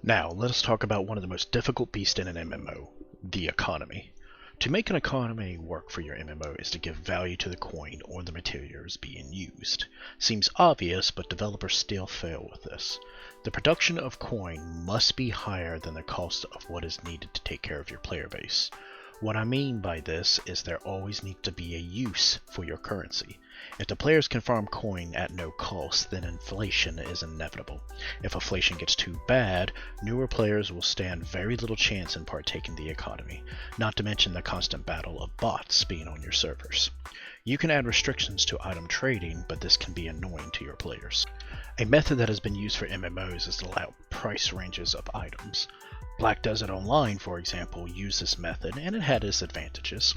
Now, let us talk about one of the most difficult beasts in an MMO, the economy. To make an economy work for your MMO is to give value to the coin or the materials being used. Seems obvious, but developers still fail with this. The production of coin must be higher than the cost of what is needed to take care of your player base. What I mean by this is there always needs to be a use for your currency. If the players can farm coin at no cost, then inflation is inevitable. If inflation gets too bad, newer players will stand very little chance in partaking the economy, not to mention the constant battle of bots being on your servers. You can add restrictions to item trading, but this can be annoying to your players. A method that has been used for MMOs is to allow price ranges of items. Black Desert Online, for example, used this method, and it had its advantages,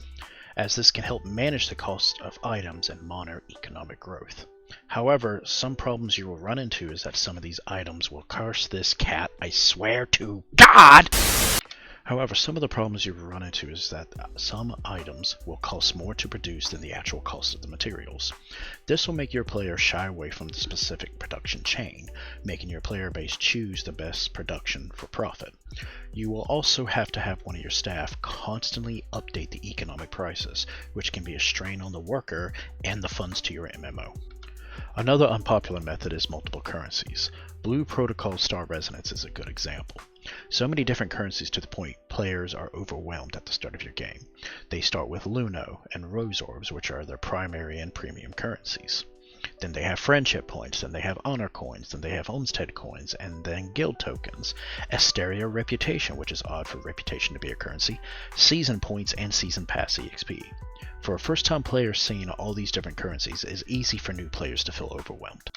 as this can help manage the cost of items and monitor economic growth. However, some problems you will run into is that some of these items will curse this cat, I swear to God! However, some of the problems you will run into is that some items will cost more to produce than the actual cost of the materials. This will make your player shy away from the specific production chain, making your player base choose the best production for profit. You will also have to have one of your staff constantly update the economic prices, which can be a strain on the worker and the funds to your MMO. Another unpopular method is multiple currencies. Blue Protocol Star Resonance is a good example. So many different currencies to the point players are overwhelmed at the start of your game. They start with Luno and Rose Orbs, which are their primary and premium currencies. Then they have friendship points, then they have honor coins, then they have homestead coins, and then guild tokens. Asteria Reputation, which is odd for reputation to be a currency, season points, and season pass EXP. For a first-time player seeing all these different currencies, it is easy for new players to feel overwhelmed.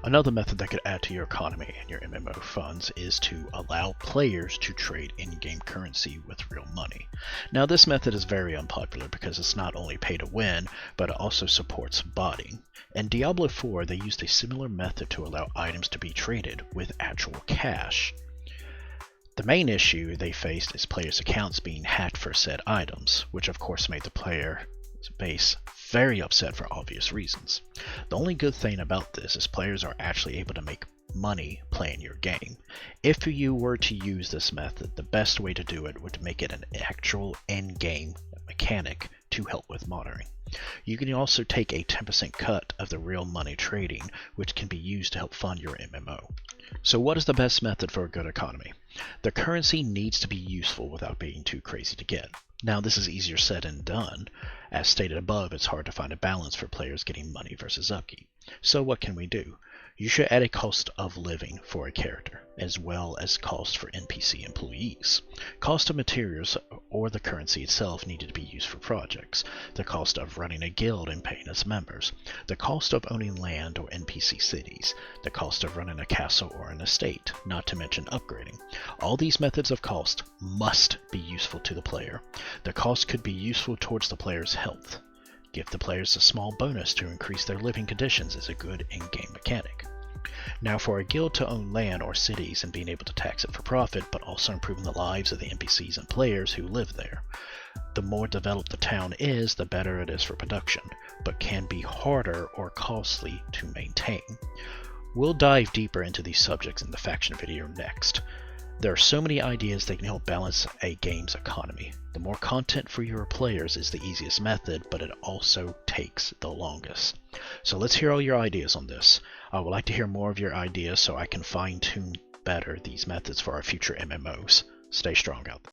Another method that could add to your economy and your MMO funds is to allow players to trade in-game currency with real money. Now this method is very unpopular because it's not only pay to win, but it also supports botting. In Diablo 4, they used a similar method to allow items to be traded with actual cash. The main issue they faced is players' accounts being hacked for said items, which of course made the player base very upset for obvious reasons. The only good thing about this is players are actually able to make money playing your game. If you were to use this method, the best way to do it would make it an actual in-game mechanic to help with monitoring. You can also take a 10% cut of the real money trading, which can be used to help fund your MMO. So what is the best method for a good economy? The currency needs to be useful without being too crazy to get. Now this is easier said than done. As stated above, it's hard to find a balance for players getting money versus upkeep. So what can we do? You should add a cost of living for a character, as well as cost for NPC employees. Cost of materials or the currency itself needed to be used for projects, the cost of running a guild and paying its members, the cost of owning land or NPC cities, the cost of running a castle or an estate, not to mention upgrading. All these methods of cost must be useful to the player. The cost could be useful towards the player's health. Give the players a small bonus to increase their living conditions is a good in-game mechanic. Now for a guild to own land or cities and being able to tax it for profit, but also improving the lives of the NPCs and players who live there. The more developed the town is, the better it is for production, but can be harder or costly to maintain. We'll dive deeper into these subjects in the faction video next. There are so many ideas that can help balance a game's economy. The more content for your players is the easiest method, but it also takes the longest. So let's hear all your ideas on this. I would like to hear more of your ideas so I can fine-tune better these methods for our future MMOs. Stay strong out there.